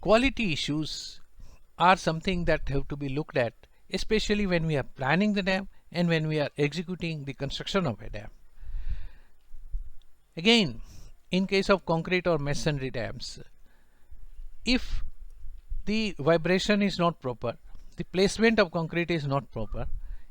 quality issues are something that have to be looked at, especially when we are planning the dam and when we are executing the construction of a dam. Again, in case of concrete or masonry dams, if the vibration is not proper, the placement of concrete is not proper,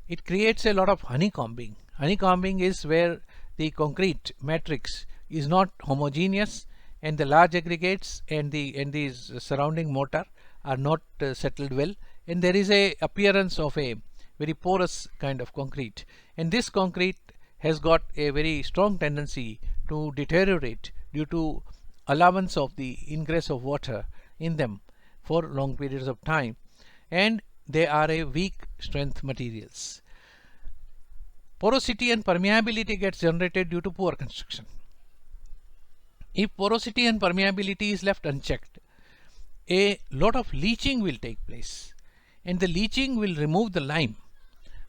it creates a lot of honeycombing. Honeycombing is where the concrete matrix is not homogeneous and the large aggregates and the surrounding mortar are not settled well, and there is a appearance of a very porous kind of concrete, and this concrete has got a very strong tendency to deteriorate due to allowance of the ingress of water in them for long periods of time, and they are a weak strength materials. Porosity and permeability gets generated due to poor construction. If porosity and permeability is left unchecked, a lot of leaching will take place, and the leaching will remove the lime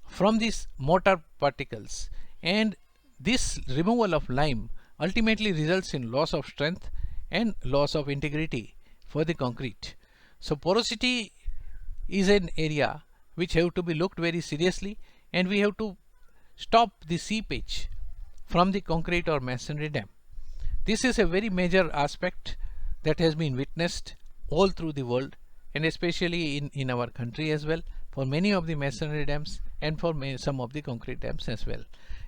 from these mortar particles, and this removal of lime ultimately results in loss of strength and loss of integrity for the concrete. So porosity is an area which have to be looked very seriously, and we have to stop the seepage from the concrete or masonry dam. This is a very major aspect that has been witnessed all through the world, and especially in our country as well, for many of the masonry dams and for some of the concrete dams as well.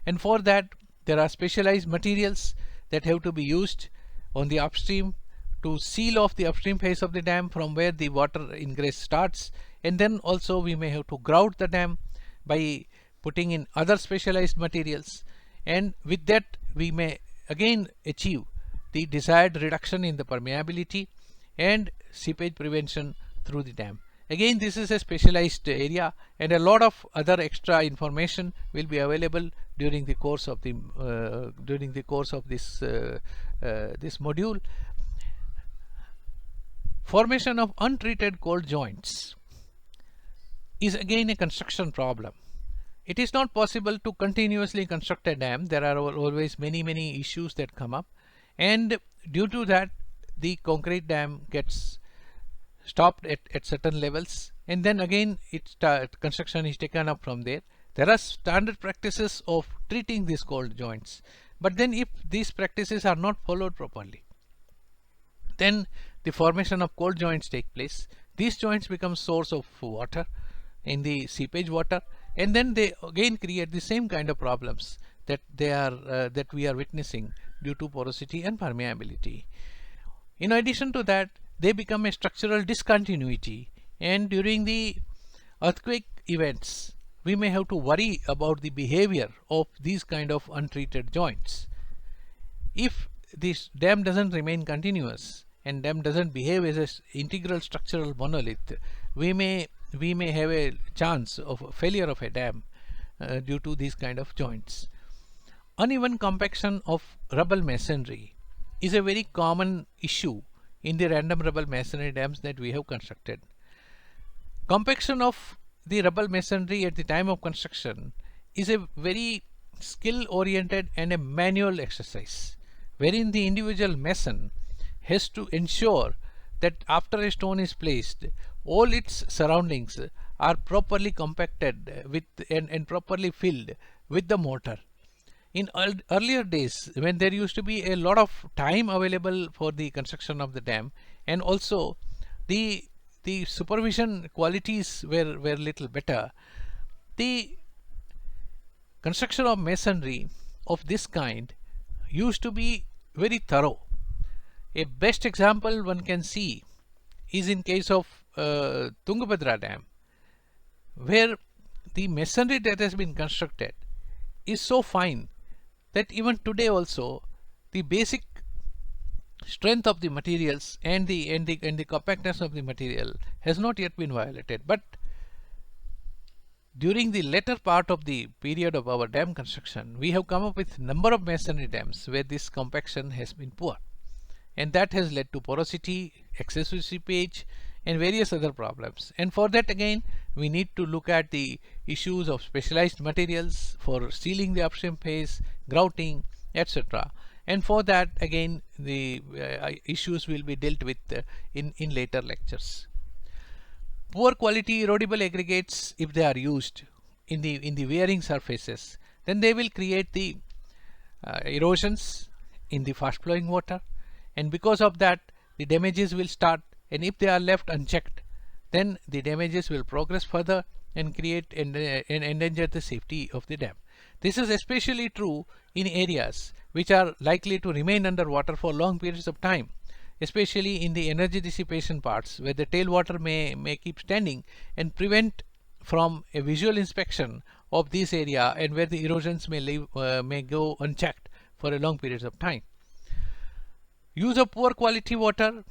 And for that there are specialized materials that have to be used on the upstream to seal off the upstream face of the dam from where the water ingress starts, and then also we may have to grout the dam by putting in other specialized materials, and with that we may again achieve the desired reduction in the permeability and seepage prevention through the dam. Again, this is a specialized area, and a lot of other extra information will be available during the course of the this module. Formation of untreated cold joints is again a construction problem. It is not possible to continuously construct a dam. There are always many issues that come up, and due to that the concrete dam gets stopped at certain levels, and then again construction is taken up from there. There are standard practices of treating these cold joints, but then if these practices are not followed properly, then the formation of cold joints take place. These joints become source of water in the seepage water, and then they again create the same kind of problems that that we are witnessing due to porosity and permeability. In addition to that, they become a structural discontinuity, and during the earthquake events we may have to worry about the behavior of these kind of untreated joints. If this dam doesn't remain continuous and dam doesn't behave as an integral structural monolith, we may have a chance of failure of a dam due to these kind of joints. Uneven compaction of rubble masonry is a very common issue in the random rubble masonry dams that we have constructed. Compaction of the rubble masonry at the time of construction is a very skill oriented and a manual exercise, wherein the individual mason has to ensure that after a stone is placed, all its surroundings are properly compacted with and properly filled with the mortar. In earlier days, when there used to be a lot of time available for the construction of the dam, and also the supervision qualities were little better, the construction of masonry of this kind used to be very thorough. A best example one can see is in case of Tungabhadra Dam, where the masonry that has been constructed is so fine that even today also the basic strength of the materials and the compactness of the material has not yet been violated. But during the later part of the period of our dam construction, we have come up with number of masonry dams where this compaction has been poor, and that has led to porosity, excessive seepage, and various other problems. And for that again we need to look at the issues of specialized materials for sealing the upstream face, grouting, etc. and for that again the issues will be dealt with in later lectures. Poor quality erodible aggregates, if they are used in the wearing surfaces, then they will create the erosions in the fast flowing water, and because of that the damages will start, and if they are left unchecked then the damages will progress further and create and endanger the safety of the dam. This is especially true in areas which are likely to remain underwater for long periods of time, especially in the energy dissipation parts where the tailwater may keep standing and prevent from a visual inspection of this area, and where the erosions may go unchecked for a long periods of time. Use of poor quality water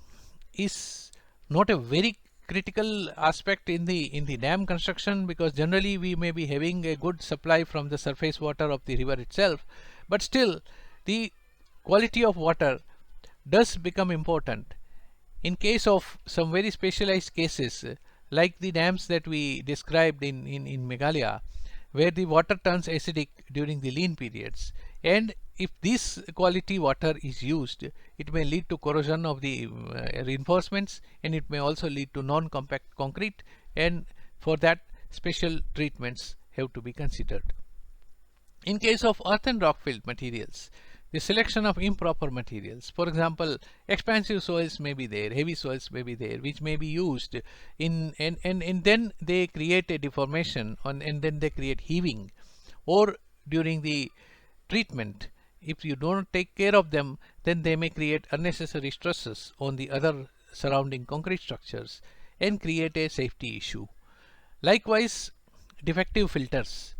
is not a very critical aspect in the dam construction, because generally we may be having a good supply from the surface water of the river itself, but still the quality of water does become important in case of some very specialized cases like the dams that we described in Meghalaya, where the water turns acidic during the lean periods, and if this quality water is used, it may lead to corrosion of the reinforcements, and it may also lead to non-compact concrete, and for that special treatments have to be considered. In case of earth and rock filled materials, the selection of improper materials, for example, expansive soils may be there, heavy soils may be there, which may be used in and then they create a deformation and then they create heaving, or during the treatment, if you don't take care of them, then they may create unnecessary stresses on the other surrounding concrete structures and create a safety issue. Likewise, defective filters.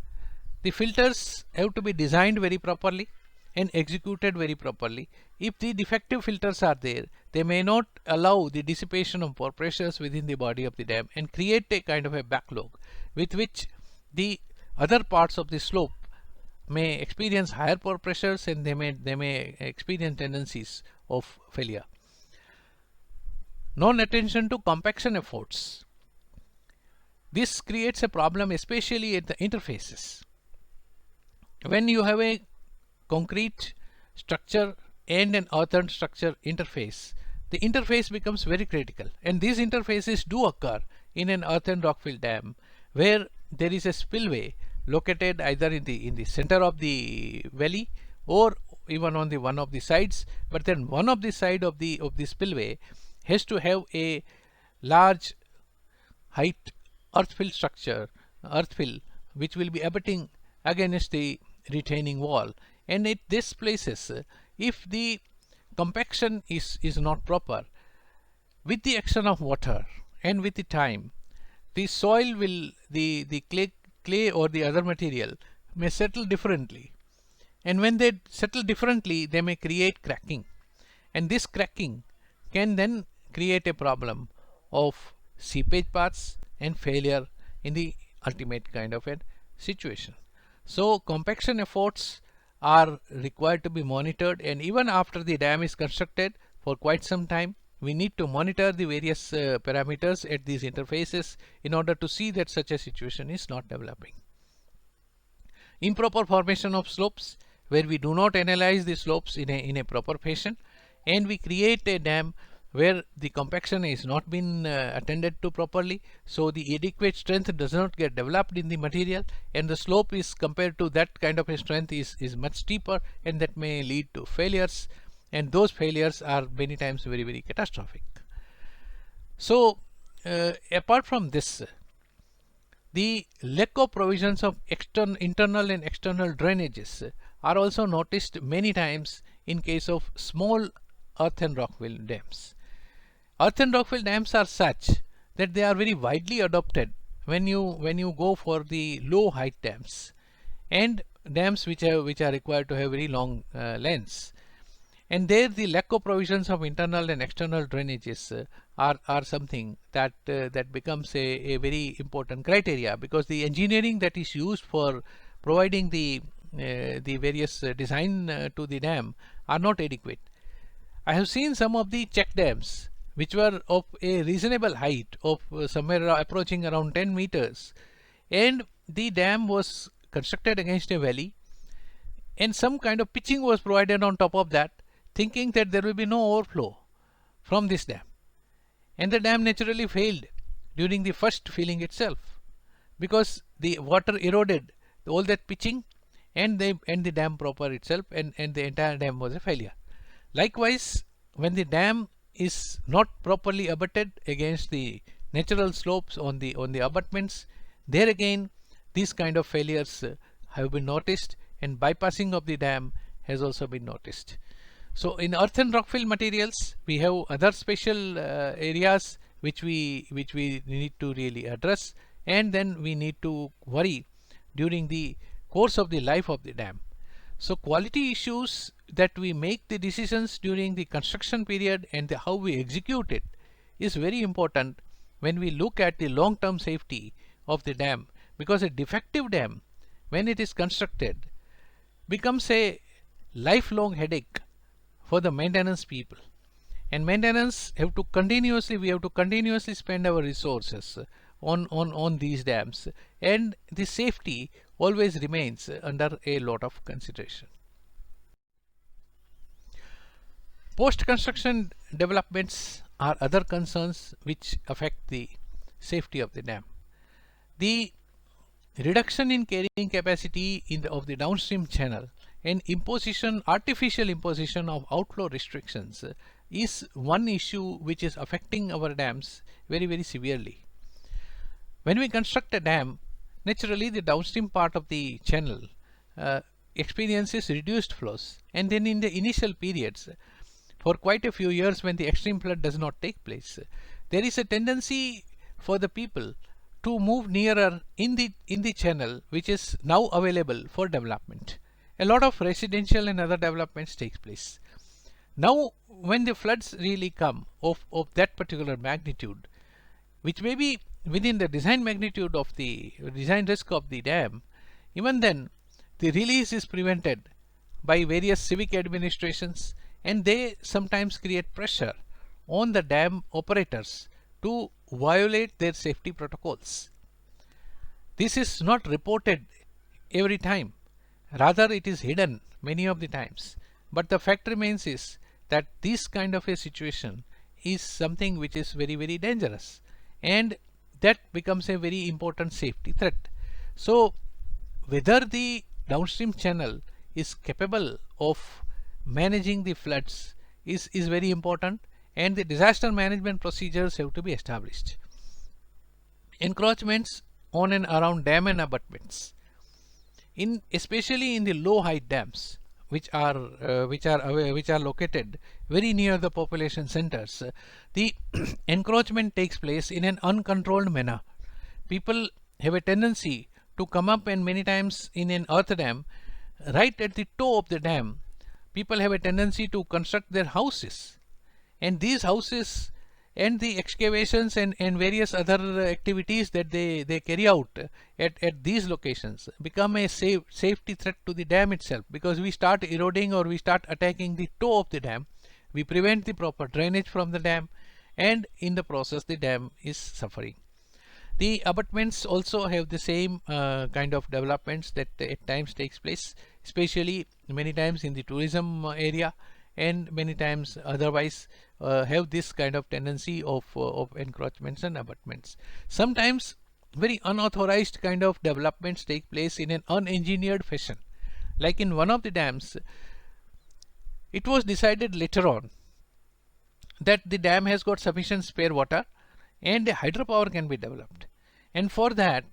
The filters have to be designed very properly and executed very properly. If the defective filters are there, they may not allow the dissipation of pore pressures within the body of the dam and create a kind of a backlog with which the other parts of the slope may experience higher pore pressures, and they may experience tendencies of failure. Non-attention to compaction efforts. This creates a problem especially at the interfaces. When you have a concrete structure and an earthen structure interface, the interface becomes very critical, and these interfaces do occur in an earthen rock-filled dam where there is a spillway located either in the center of the valley or even on the one of the sides, but then one of the side of the spillway has to have a large height earth fill which will be abutting against the retaining wall, and at these places if the compaction is not proper, with the action of water and with the time, the soil will the clay or the other material may settle differently, and when they settle differently they may create cracking, and this cracking can then create a problem of seepage paths and failure in the ultimate kind of a situation. So compaction efforts are required to be monitored, and even after the dam is constructed for quite some time we need to monitor the various parameters at these interfaces in order to see that such a situation is not developing. Improper formation of slopes, where we do not analyze the slopes in a proper fashion, and we create a dam where the compaction is not been attended to properly, so the adequate strength does not get developed in the material, and the slope is compared to that kind of a strength is much steeper, and that may lead to failures, and those failures are many times very, very catastrophic. So apart from this, the lack of provisions of internal and external drainages are also noticed many times in case of small earth and rock-filled dams. Earth and rock-filled dams are such that they are very widely adopted when you go for the low height dams and dams which are required to have very long lengths, and there the lack of provisions of internal and external drainages are something that becomes a very important criteria, because the engineering that is used for providing the various design to the dam are not adequate. I have seen some of the check dams which were of a reasonable height of somewhere approaching around 10 meters, and the dam was constructed against a valley and some kind of pitching was provided on top of that, thinking that there will be no overflow from this dam. And the dam naturally failed during the first filling itself, because the water eroded all that pitching and the dam proper itself, and the entire dam was a failure. Likewise, when the dam is not properly abutted against the natural slopes on the abutments, there again these kind of failures have been noticed, and bypassing of the dam has also been noticed. So in earth and rockfill materials, we have other special areas which we need to really address, and then we need to worry during the course of the life of the dam. So quality issues that we make the decisions during the construction period and how we execute it is very important when we look at the long-term safety of the dam, because a defective dam, when it is constructed, becomes a lifelong headache for the maintenance people. And maintenance we have to continuously spend our resources on these dams, and the safety always remains under a lot of consideration. Post-construction developments are other concerns which affect the safety of the dam. The reduction in carrying capacity of the downstream channel and artificial imposition of outflow restrictions is one issue which is affecting our dams very severely. When we construct a dam, naturally the downstream part of the channel experiences reduced flows, and then in the initial periods, for quite a few years when the extreme flood does not take place, there is a tendency for the people to move nearer in the channel which is now available for development. A lot of residential and other developments takes place. Now when the floods really come of that particular magnitude, which may be within the design magnitude of the design risk of the dam, even then the release is prevented by various civic administrations, and they sometimes create pressure on the dam operators to violate their safety protocols. This is not reported every time, rather it is hidden many of the times, but the fact remains is that this kind of a situation is something which is very dangerous, and that becomes a very important safety threat. So whether the downstream channel is capable of managing the floods is very important, and the disaster management procedures have to be established. Encroachments on and around dam and abutments, especially in the low height dams which are located very near the population centers, the encroachment takes place in an uncontrolled manner. People have a tendency to come up, and many times in an earth dam, right at the toe of the dam, people have a tendency to construct their houses, and these houses and the excavations and various other activities that they carry out at these locations become a safety threat to the dam itself, because we start eroding or we start attacking the toe of the dam, we prevent the proper drainage from the dam, and in the process the dam is suffering. The abutments also have the same kind of developments that at times takes place, especially many times in the tourism area, and many times otherwise have this kind of tendency of encroachments and abutments. Sometimes very unauthorized kind of developments take place in an unengineered fashion. Like in one of the dams, it was decided later on that the dam has got sufficient spare water and a hydropower can be developed, and for that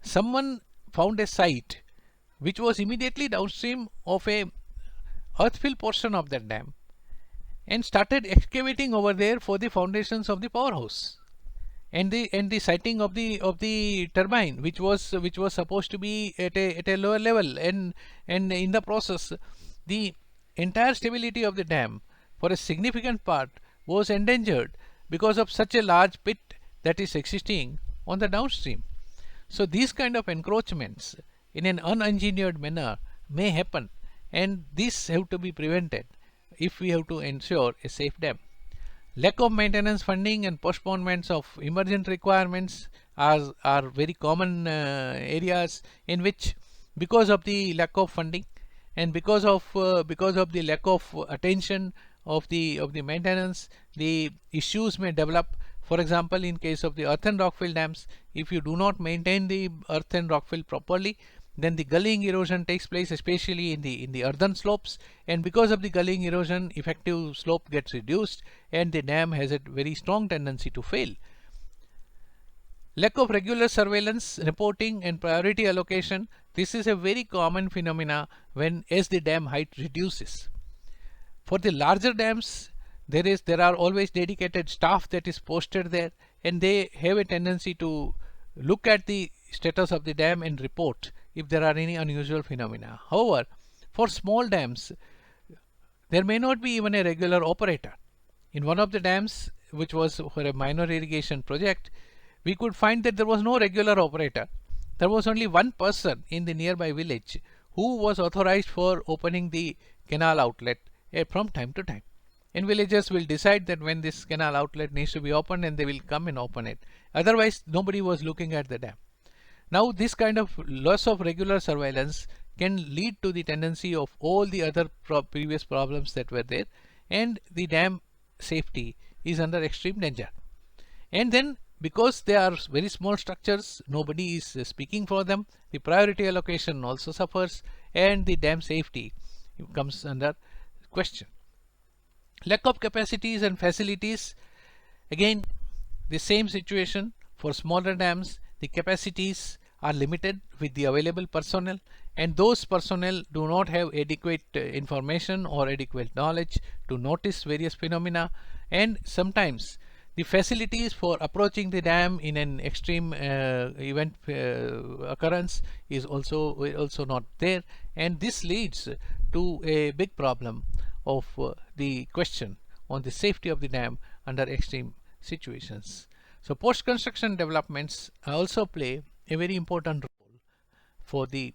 someone found a site which was immediately downstream of a earthfill portion of that dam, and started excavating over there for the foundations of the powerhouse and the siting of the turbine, which was supposed to be at a lower level, and in the process the entire stability of the dam for a significant part was endangered because of such a large pit that is existing on the downstream. So these kind of encroachments in an unengineered manner may happen, and these have to be prevented if we have to ensure a safe dam. Lack of maintenance funding and postponements of emergent requirements are very common areas in which, because of the lack of funding, and because of the lack of attention of the maintenance, the issues may develop. For example, in case of the earth and rockfill dams, if you do not maintain the earth and rockfill properly, then the gullying erosion takes place, especially in the earthen slopes, and because of the gullying erosion, effective slope gets reduced and the dam has a very strong tendency to fail. Lack of regular surveillance, reporting and priority allocation. This is a very common phenomena as the dam height reduces. For the larger dams, there are always dedicated staff that is posted there, and they have a tendency to look at the status of the dam and report if there are any unusual phenomena. However, for small dams, there may not be even a regular operator. In one of the dams, which was for a minor irrigation project, we could find that there was no regular operator. There was only one person in the nearby village who was authorized for opening the canal outlet from time to time. And villagers will decide that when this canal outlet needs to be opened, and they will come and open it. Otherwise, nobody was looking at the dam. Now, this kind of loss of regular surveillance can lead to the tendency of all the other previous problems that were there, and the dam safety is under extreme danger. And then, because they are very small structures, nobody is speaking for them, the priority allocation also suffers, and the dam safety comes under question. Lack of capacities and facilities. Again, the same situation for smaller dams. The capacities are limited with the available personnel, and those personnel do not have adequate information or adequate knowledge to notice various phenomena, and sometimes the facilities for approaching the dam in an extreme event occurrence is also not there, and this leads to a big problem of the question on the safety of the dam under extreme situations. So post-construction developments also play a very important role for the.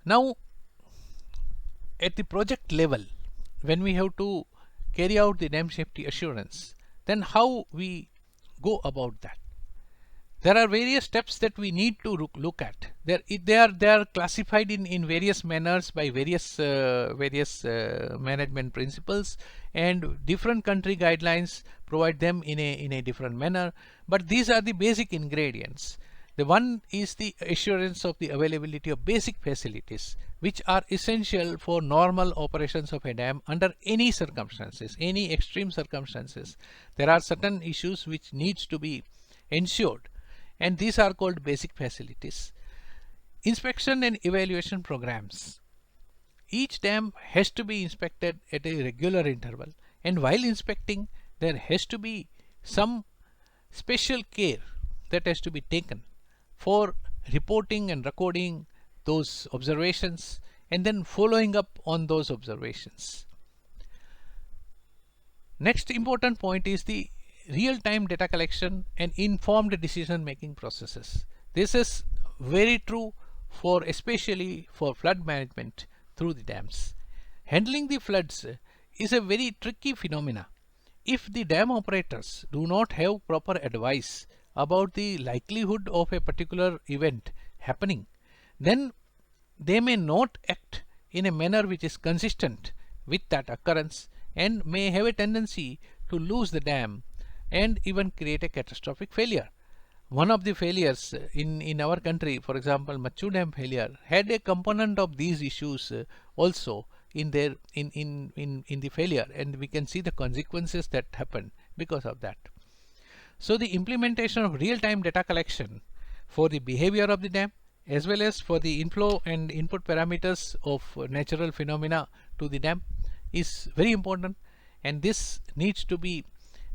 Now, at the project level, when we have to carry out the dam safety assurance, then how we go about that? There are various steps that we need to look at. They are classified in various manners by various management principles, and different country guidelines provide them in a different manner. But these are the basic ingredients. The one is the assurance of the availability of basic facilities, which are essential for normal operations of a dam under any circumstances, any extreme circumstances. There are certain issues which needs to be ensured, and these are called basic facilities. Inspection and evaluation programs. Each dam has to be inspected at a regular interval, and while inspecting, there has to be some special care that has to be taken for reporting and recording those observations and then following up on those observations. Next important point is the real-time data collection and informed decision-making processes. This is very true especially for flood management through the dams. Handling the floods is a very tricky phenomena. If the dam operators do not have proper advice about the likelihood of a particular event happening, then they may not act in a manner which is consistent with that occurrence, and may have a tendency to lose the dam and even create a catastrophic failure. One of the failures in our country, for example, Machu Dam failure, had a component of these issues also in the failure, and we can see the consequences that happened because of that. So the implementation of real-time data collection for the behavior of the dam, as well as for the inflow and input parameters of natural phenomena to the dam, is very important, and this needs to be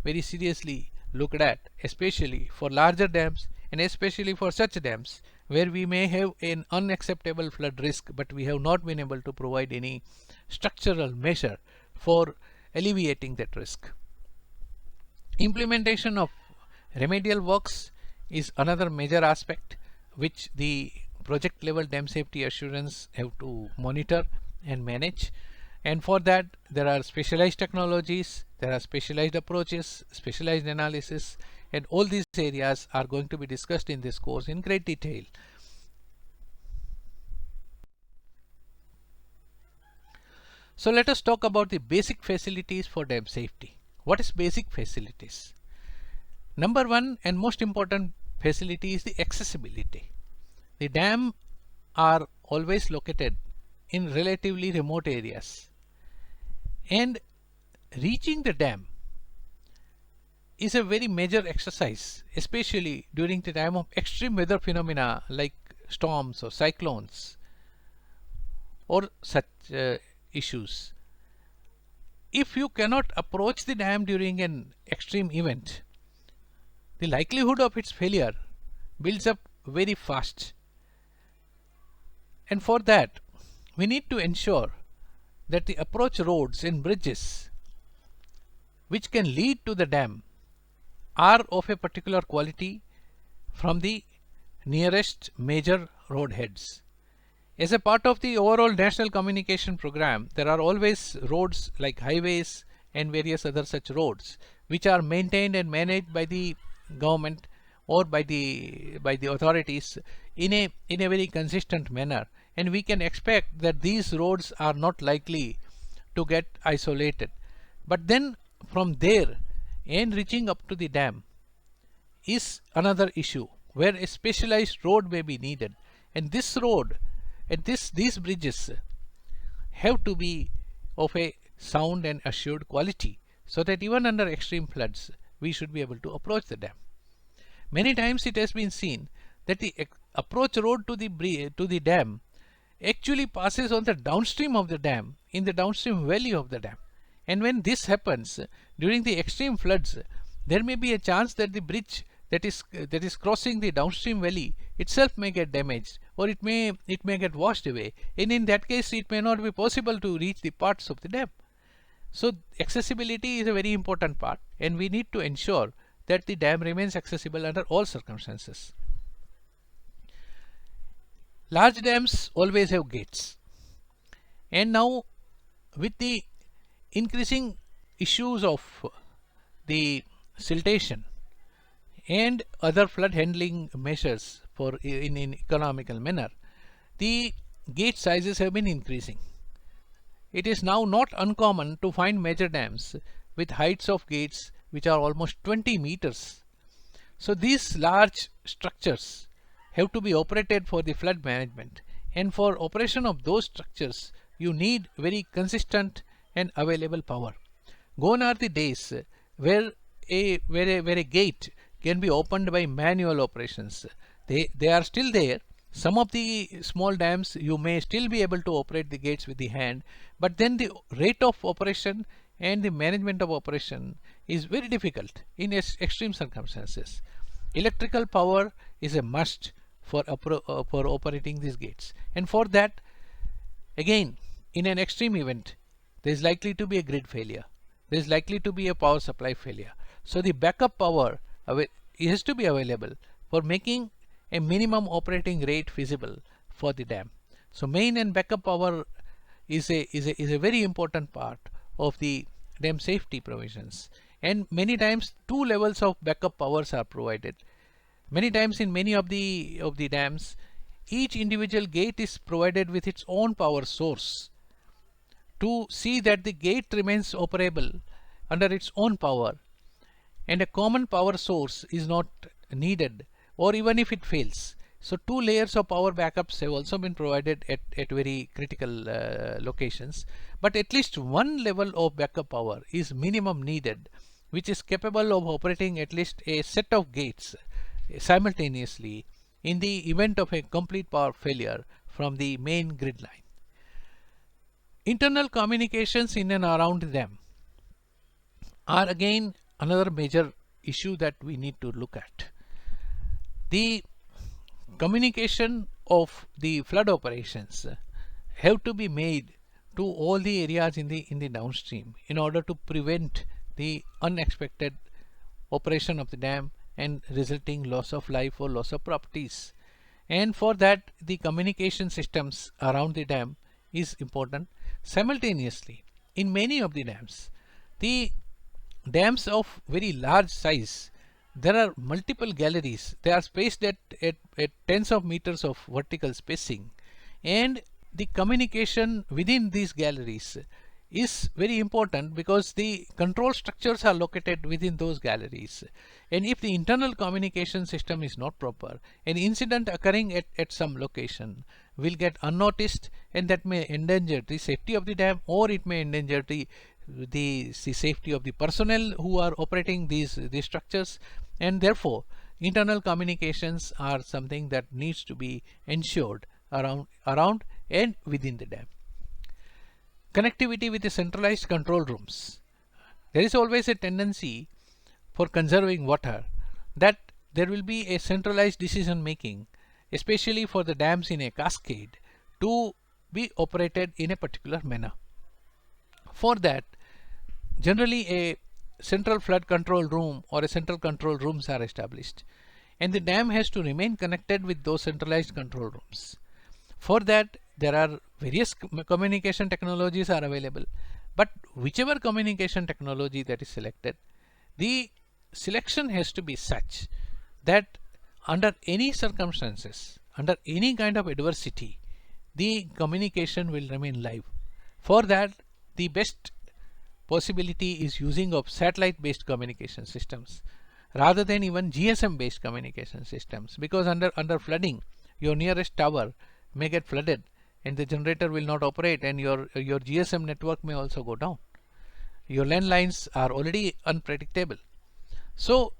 very seriously looked at, especially for larger dams, and especially for such dams where we may have an unacceptable flood risk, but we have not been able to provide any structural measure for alleviating that risk. Implementation of remedial works is another major aspect which the project level dam safety assurance have to monitor and manage, and for that there are specialized technologies, there are specialized approaches, specialized analysis, and all these areas are going to be discussed in this course in great detail. So let us talk about the basic facilities for dam safety. What is basic facilities? Number one and most important facility is the accessibility. The dam are always located in relatively remote areas, and reaching the dam is a very major exercise, especially during the time of extreme weather phenomena like storms or cyclones or such issues. If you cannot approach the dam during an extreme event, the likelihood of its failure builds up very fast. And for that, we need to ensure that the approach roads and bridges which can lead to the dam are of a particular quality from the nearest major road heads. As a part of the overall national communication program, there are always roads like highways and various other such roads which are maintained and managed by the government or by the authorities in a very consistent manner, and we can expect that these roads are not likely to get isolated. But then from there and reaching up to the dam is another issue where a specialized road may be needed, and this road and these bridges have to be of a sound and assured quality, so that even under extreme floods we should be able to approach the dam. Many times it has been seen that the approach road to the dam actually passes on the downstream of the dam, in the downstream valley of the dam, and when this happens during the extreme floods, there may be a chance that the bridge that is crossing the downstream valley itself may get damaged, or it may get washed away, and in that case it may not be possible to reach the parts of the dam. So accessibility is a very important part, and we need to ensure that the dam remains accessible under all circumstances. Large dams always have gates, and now with the increasing issues of the siltation and other flood handling measures for in economical manner, the gate sizes have been increasing. It is now not uncommon to find major dams with heights of gates which are almost 20 meters. So these large structures have to be operated for the flood management, and for operation of those structures you need very consistent and available power. Gone are the days where a gate can be opened by manual operations. They are still there. Some of the small dams you may still be able to operate the gates with the hand, but then the rate of operation and the management of operation is very difficult in extreme circumstances. Electrical power is a must for operating these gates, and for that, again, in an extreme event there is likely to be a grid failure, there is likely to be a power supply failure. So the backup power has to be available for making a minimum operating rate feasible for the dam. So main and backup power is a very important part of the dam safety provisions, and many times two levels of backup powers are provided. Many times in many of the dams, each individual gate is provided with its own power source to see that the gate remains operable under its own power, and a common power source is not needed, or even if it fails. So two layers of power backups have also been provided at very critical locations, but at least one level of backup power is minimum needed, which is capable of operating at least a set of gates simultaneously in the event of a complete power failure from the main grid line. Internal communications in and around them are again another major issue that we need to look at. The communication of the flood operations have to be made to all the areas in the downstream in order to prevent the unexpected operation of the dam and resulting loss of life or loss of properties. And for that, the communication systems around the dam is important. Simultaneously, in many of the dams of very large size, there are multiple galleries. They are spaced at tens of meters of vertical spacing, and the communication within these galleries is very important because the control structures are located within those galleries. And if the internal communication system is not proper, an incident occurring at some location will get unnoticed, and that may endanger the safety of the dam, or it may endanger the safety of the personnel who are operating these structures. And therefore internal communications are something that needs to be ensured around and within the dam. Connectivity with the centralized control rooms. There is always a tendency for conserving water that there will be a centralized decision making, especially for the dams in a cascade, to be operated in a particular manner. For that, generally a central flood control room or a central control rooms are established, and the dam has to remain connected with those centralized control rooms. For that, there are various communication technologies are available, but whichever communication technology that is selected, the selection has to be such that under any circumstances, under any kind of adversity, the communication will remain live. For that, the best possibility is using of satellite based communication systems rather than even GSM based communication systems, because under flooding, your nearest tower may get flooded and the generator will not operate, and your GSM network may also go down. Your landlines are already unpredictable. So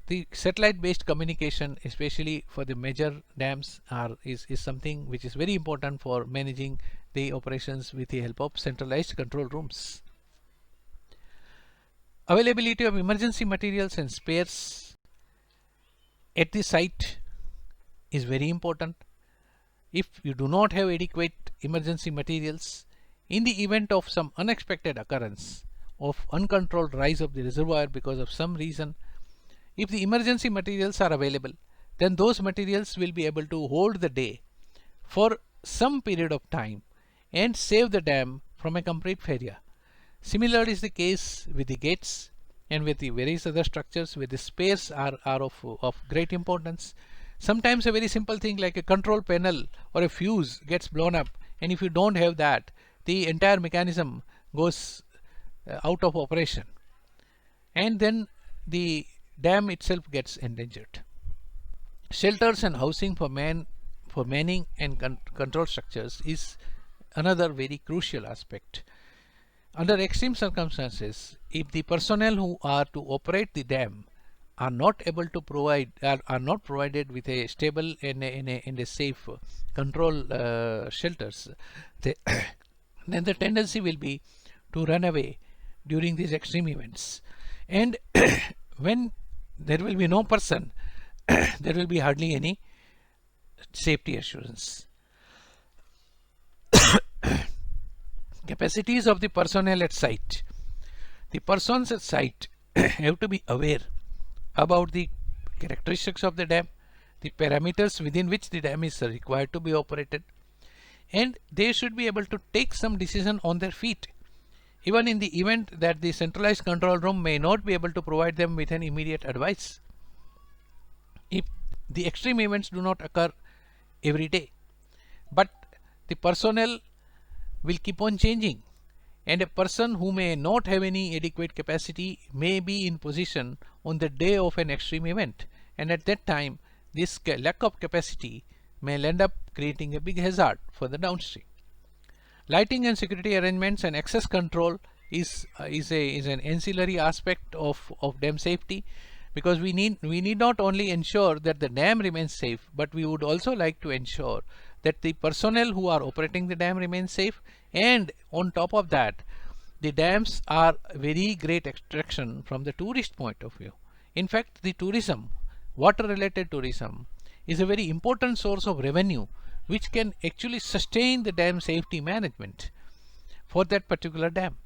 the satellite based communication, especially for the major dams, is something which is very important for managing the operations with the help of centralized control rooms. Availability of emergency materials and spares at the site is very important. If you do not have adequate emergency materials, in the event of some unexpected occurrence of uncontrolled rise of the reservoir because of some reason, if the emergency materials are available, then those materials will be able to hold the day for some period of time and save the dam from a complete failure. Similar is the case with the gates and with the various other structures where the spares are of great importance. Sometimes a very simple thing like a control panel or a fuse gets blown up, and if you don't have that, the entire mechanism goes out of operation, and then the dam itself gets endangered. Shelters and housing for manning and control structures is another very crucial aspect. Under extreme circumstances, if the personnel who are to operate the dam are not able to provide, are not provided with a stable and a safe control shelters, then the tendency will be to run away during these extreme events. And when there will be no person, there will be hardly any safety assurance. Capacities of the personnel at site. The persons at site have to be aware about the characteristics of the dam, the parameters within which the dam is required to be operated, and they should be able to take some decision on their feet, even in the event that the centralized control room may not be able to provide them with an immediate advice. If the extreme events do not occur every day, but the personnel will keep on changing, and a person who may not have any adequate capacity may be in position on the day of an extreme event, and at that time this lack of capacity may end up creating a big hazard for the downstream. Lighting and security arrangements and access control is an ancillary aspect of dam safety, because we need not only ensure that the dam remains safe, but we would also like to ensure that the personnel who are operating the dam remain safe, and on top of that, the dams are very great attraction from the tourist point of view. In fact, the tourism, water related tourism, is a very important source of revenue which can actually sustain the dam safety management for that particular dam.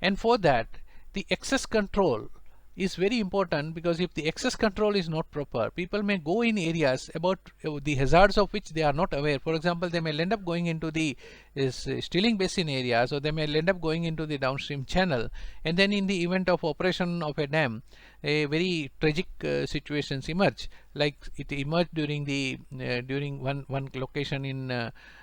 And for that, the access control is very important, because if the access control is not proper, people may go in areas about the hazards of which they are not aware. For example, they may end up going into the Stilling Basin areas, or they may end up going into the downstream channel, and then in the event of operation of a dam, a very tragic situations emerge, like it emerged during the during one location in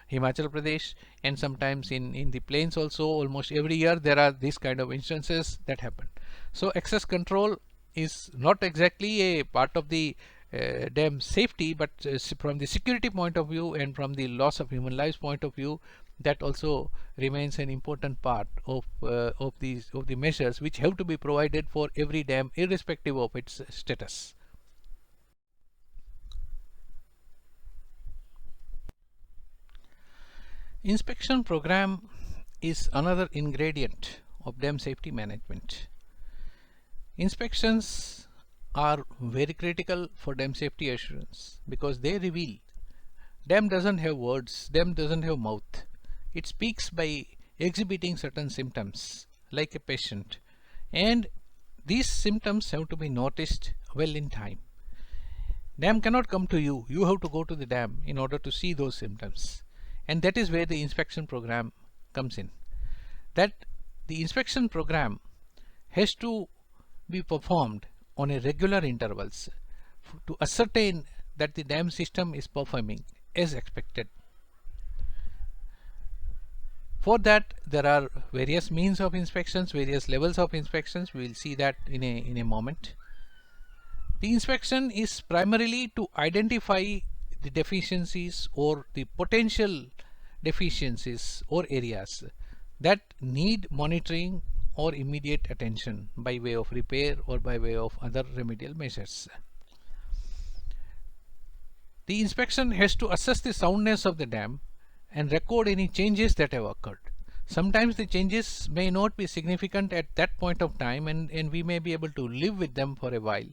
Himachal Pradesh, and sometimes in the plains also. Almost every year there are these kind of instances that happen. So access control is not exactly a part of the dam safety, but from the security point of view and from the loss of human lives point of view, that also remains an important part of the measures which have to be provided for every dam, irrespective of its status. Inspection program is another ingredient of dam safety management. Inspections are very critical for dam safety assurance, because they reveal dam doesn't have words, dam doesn't have mouth. It speaks by exhibiting certain symptoms like a patient, and these symptoms have to be noticed well in time. Dam cannot come to you, you have to go to the dam in order to see those symptoms, and that is where the inspection program comes in. That the inspection program has to be performed on a regular intervals to ascertain that the dam system is performing as expected. For that, there are various means of inspections, various levels of inspections. We will see that in a moment. The inspection is primarily to identify the deficiencies or the potential deficiencies or areas that need monitoring or immediate attention by way of repair or by way of other remedial measures. The inspection has to assess the soundness of the dam and record any changes that have occurred. Sometimes the changes may not be significant at that point of time, and we may be able to live with them for a while,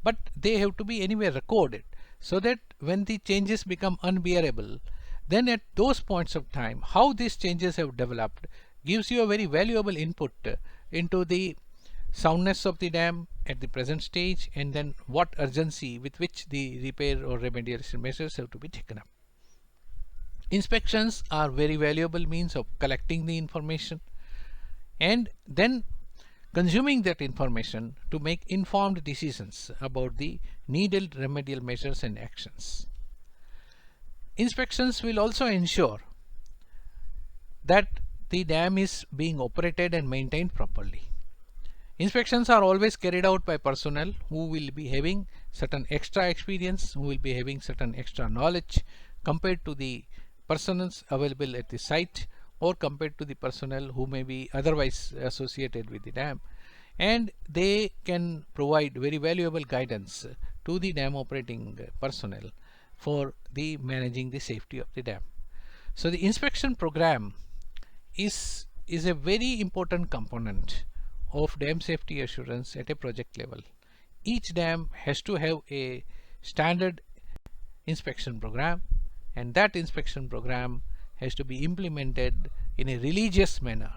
but they have to be anyway recorded, so that when the changes become unbearable, then at those points of time, how these changes have developed gives you a very valuable input into the soundness of the dam at the present stage, and then what urgency with which the repair or remediation measures have to be taken up. Inspections are very valuable means of collecting the information and then consuming that information to make informed decisions about the needed remedial measures and actions. Inspections will also ensure that the dam is being operated and maintained properly. Inspections are always carried out by personnel who will be having certain extra experience, who will be having certain extra knowledge compared to the personnel available at the site, or compared to the personnel who may be otherwise associated with the dam, and they can provide very valuable guidance to the dam operating personnel for the managing the safety of the dam. So the inspection program is a very important component of dam safety assurance at a project level. Each dam has to have a standard inspection program, and that inspection program has to be implemented in a religious manner